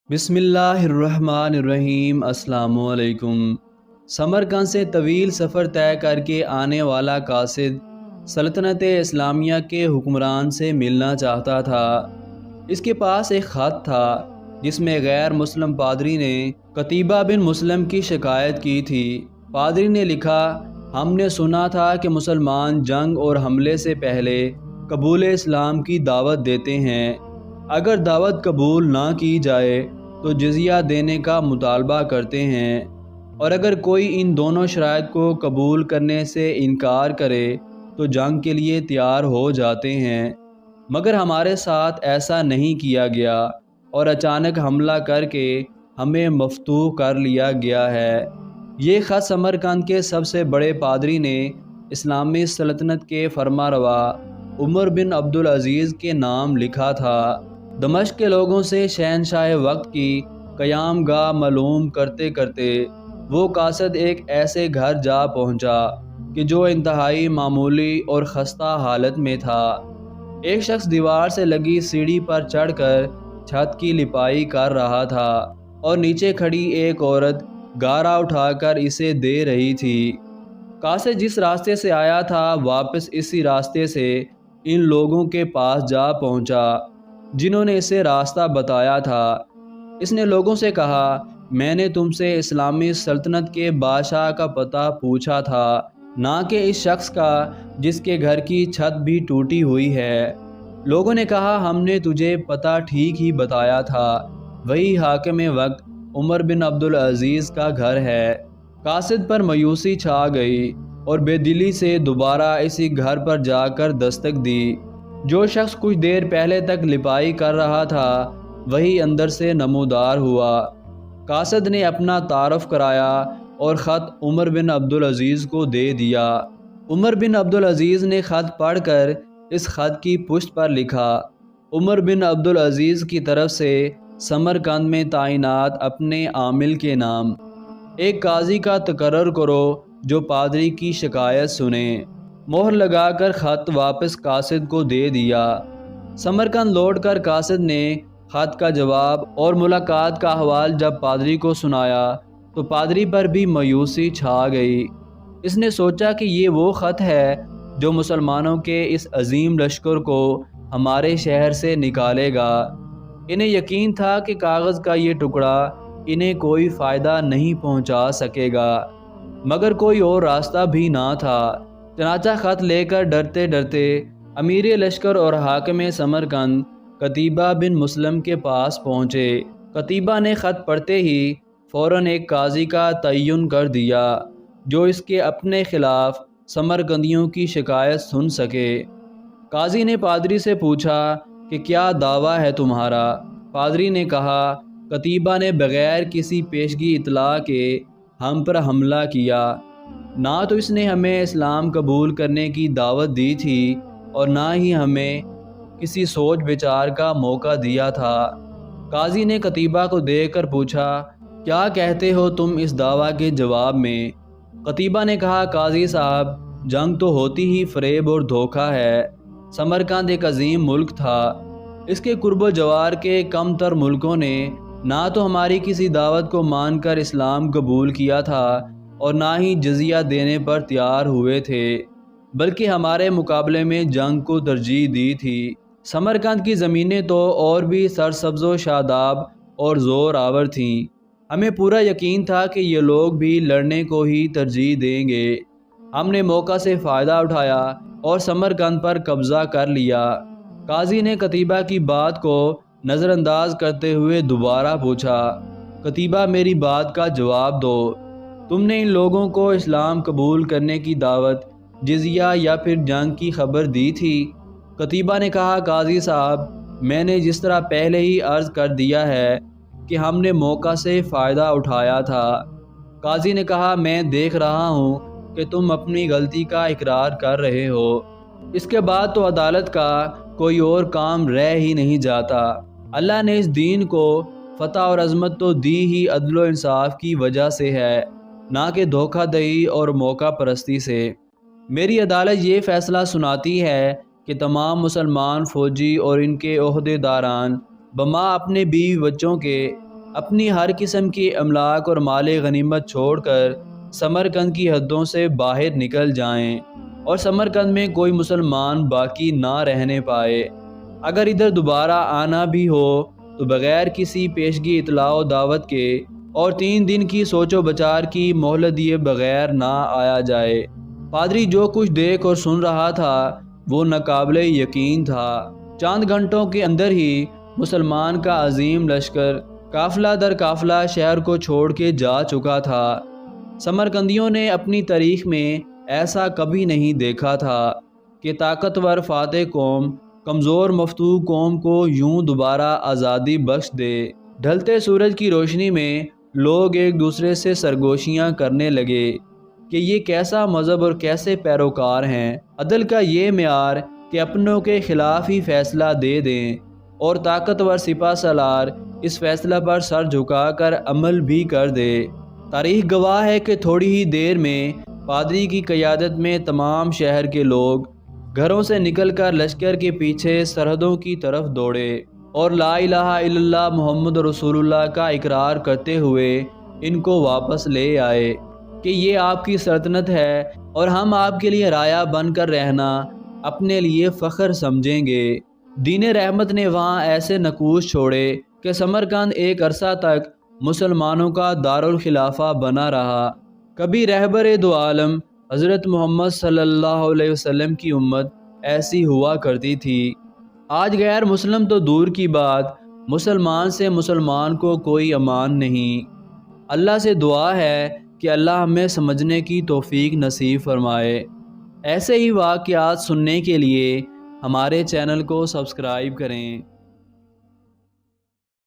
بسم اللہ الرحمن الرحیم۔ السلام علیکم۔ سمرقند سے طویل سفر طے کر کے آنے والا قاصد سلطنت اسلامیہ کے حکمران سے ملنا چاہتا تھا۔ اس کے پاس ایک خط تھا جس میں غیر مسلم پادری نے قتیبہ بن مسلم کی شکایت کی تھی۔ پادری نے لکھا، ہم نے سنا تھا کہ مسلمان جنگ اور حملے سے پہلے قبول اسلام کی دعوت دیتے ہیں۔ اگر دعوت قبول نہ کی جائے تو جزیہ دینے کا مطالبہ کرتے ہیں، اور اگر کوئی ان دونوں شرائط کو قبول کرنے سے انکار کرے تو جنگ کے لیے تیار ہو جاتے ہیں۔ مگر ہمارے ساتھ ایسا نہیں کیا گیا اور اچانک حملہ کر کے ہمیں مفتوح کر لیا گیا ہے۔ یہ خط سمرقند کے سب سے بڑے پادری نے اسلامی سلطنت کے فرمانروا عمر بن عبدالعزیز کے نام لکھا تھا۔ دمشق کے لوگوں سے شہنشاہ وقت کی قیام گاہ معلوم کرتے کرتے وہ قاصد ایک ایسے گھر جا پہنچا کہ جو انتہائی معمولی اور خستہ حالت میں تھا۔ ایک شخص دیوار سے لگی سیڑھی پر چڑھ کر چھت کی لپائی کر رہا تھا اور نیچے کھڑی ایک عورت گارا اٹھا کر اسے دے رہی تھی۔ قاصد جس راستے سے آیا تھا واپس اسی راستے سے ان لوگوں کے پاس جا پہنچا جنہوں نے اسے راستہ بتایا تھا۔ اس نے لوگوں سے کہا، میں نے تم سے اسلامی سلطنت کے بادشاہ کا پتہ پوچھا تھا، نہ کہ اس شخص کا جس کے گھر کی چھت بھی ٹوٹی ہوئی ہے۔ لوگوں نے کہا، ہم نے تجھے پتہ ٹھیک ہی بتایا تھا، وہی حاکم وقت عمر بن عبدالعزیز کا گھر ہے۔ قاصد پر مایوسی چھا گئی اور بے دلی سے دوبارہ اسی گھر پر جا کر دستک دی۔ جو شخص کچھ دیر پہلے تک لپائی کر رہا تھا وہی اندر سے نمودار ہوا۔ قاصد نے اپنا تعارف کرایا اور خط عمر بن عبدالعزیز کو دے دیا۔ عمر بن عبدالعزیز نے خط پڑھ کر اس خط کی پشت پر لکھا، عمر بن عبدالعزیز کی طرف سے سمرقند میں تعینات اپنے عامل کے نام ایک قاضی کا تقرر کرو جو پادری کی شکایت سنے۔ مہر لگا کر خط واپس قاصد کو دے دیا۔ سمرقند لوٹ کر قاصد نے خط کا جواب اور ملاقات کا احوال جب پادری کو سنایا تو پادری پر بھی مایوسی چھا گئی۔ اس نے سوچا کہ یہ وہ خط ہے جو مسلمانوں کے اس عظیم لشکر کو ہمارے شہر سے نکالے گا۔ انہیں یقین تھا کہ کاغذ کا یہ ٹکڑا انہیں کوئی فائدہ نہیں پہنچا سکے گا، مگر کوئی اور راستہ بھی نہ تھا۔ چنانچہ خط لے کر ڈرتے ڈرتے امیر لشکر اور حاکم سمرقند قتیبہ بن مسلم کے پاس پہنچے۔ قتیبہ نے خط پڑھتے ہی فوراً ایک قاضی کا تعین کر دیا جو اس کے اپنے خلاف سمرقندیوں کی شکایت سن سکے۔ قاضی نے پادری سے پوچھا کہ کیا دعویٰ ہے تمہارا؟ پادری نے کہا، قتیبہ نے بغیر کسی پیشگی اطلاع کے ہم پر حملہ کیا۔ نہ تو اس نے ہمیں اسلام قبول کرنے کی دعوت دی تھی اور نہ ہی ہمیں کسی سوچ بچار کا موقع دیا تھا۔ قاضی نے قتیبہ کو دیکھ کر پوچھا، کیا کہتے ہو تم اس دعویٰ کے جواب میں؟ قتیبہ نے کہا، قاضی صاحب، جنگ تو ہوتی ہی فریب اور دھوکہ ہے۔ سمرقند ایک عظیم ملک تھا۔ اس کے قرب و جوار کے کم تر ملکوں نے نہ تو ہماری کسی دعوت کو مان کر اسلام قبول کیا تھا اور نہ ہی جزیہ دینے پر تیار ہوئے تھے، بلکہ ہمارے مقابلے میں جنگ کو ترجیح دی تھی۔ سمرقند کی زمینیں تو اور بھی سرسبز و شاداب اور زور آور تھیں۔ ہمیں پورا یقین تھا کہ یہ لوگ بھی لڑنے کو ہی ترجیح دیں گے۔ ہم نے موقع سے فائدہ اٹھایا اور سمرقند پر قبضہ کر لیا۔ قاضی نے قتیبہ کی بات کو نظر انداز کرتے ہوئے دوبارہ پوچھا، قتیبہ، میری بات کا جواب دو، تم نے ان لوگوں کو اسلام قبول کرنے کی دعوت، جزیہ یا پھر جنگ کی خبر دی تھی؟ قتیبہ نے کہا، قاضی صاحب، میں نے جس طرح پہلے ہی عرض کر دیا ہے کہ ہم نے موقع سے فائدہ اٹھایا تھا۔ قاضی نے کہا، میں دیکھ رہا ہوں کہ تم اپنی غلطی کا اقرار کر رہے ہو۔ اس کے بعد تو عدالت کا کوئی اور کام رہ ہی نہیں جاتا۔ اللہ نے اس دین کو فتح اور عظمت تو دی ہی عدل و انصاف کی وجہ سے ہے، نہ کہ دھوکہ دہی اور موقع پرستی سے۔ میری عدالت یہ فیصلہ سناتی ہے کہ تمام مسلمان فوجی اور ان کے عہدے داران بما اپنے بیوی بچوں کے اپنی ہر قسم کی املاک اور مال غنیمت چھوڑ کر سمرقند کی حدوں سے باہر نکل جائیں اور سمرقند میں کوئی مسلمان باقی نہ رہنے پائے۔ اگر ادھر دوبارہ آنا بھی ہو تو بغیر کسی پیشگی اطلاع و دعوت کے اور 3 دن کی سوچ و بچار کی مہلت دیے بغیر نہ آیا جائے۔ پادری جو کچھ دیکھ اور سن رہا تھا وہ ناقابل یقین تھا۔ چند گھنٹوں کے اندر ہی مسلمان کا عظیم لشکر قافلہ در قافلہ شہر کو چھوڑ کے جا چکا تھا۔ سمرقندیوں نے اپنی تاریخ میں ایسا کبھی نہیں دیکھا تھا کہ طاقتور فاتح قوم کمزور مفتوح قوم کو یوں دوبارہ آزادی بخش دے۔ ڈھلتے سورج کی روشنی میں لوگ ایک دوسرے سے سرگوشیاں کرنے لگے کہ یہ کیسا مذہب اور کیسے پیروکار ہیں۔ عدل کا یہ معیار کہ اپنوں کے خلاف ہی فیصلہ دے دیں اور طاقتور سپہ سالار اس فیصلہ پر سر جھکا کر عمل بھی کر دے۔ تاریخ گواہ ہے کہ تھوڑی ہی دیر میں پادری کی قیادت میں تمام شہر کے لوگ گھروں سے نکل کر لشکر کے پیچھے سرحدوں کی طرف دوڑے اور لا الہ الا اللہ محمد رسول اللہ کا اقرار کرتے ہوئے ان کو واپس لے آئے کہ یہ آپ کی سلطنت ہے اور ہم آپ کے لیے رایا بن کر رہنا اپنے لیے فخر سمجھیں گے۔ دین رحمت نے وہاں ایسے نقوش چھوڑے کہ سمرقند ایک عرصہ تک مسلمانوں کا دارالخلافہ بنا رہا۔ کبھی رہبر دو عالم حضرت محمد صلی اللہ علیہ وسلم کی امت ایسی ہوا کرتی تھی۔ آج غیر مسلم تو دور کی بات، مسلمان سے مسلمان کو کوئی امان نہیں۔ اللہ سے دعا ہے کہ اللہ ہمیں سمجھنے کی توفیق نصیب فرمائے۔ ایسے ہی واقعات سننے کے لیے ہمارے چینل کو سبسکرائب کریں۔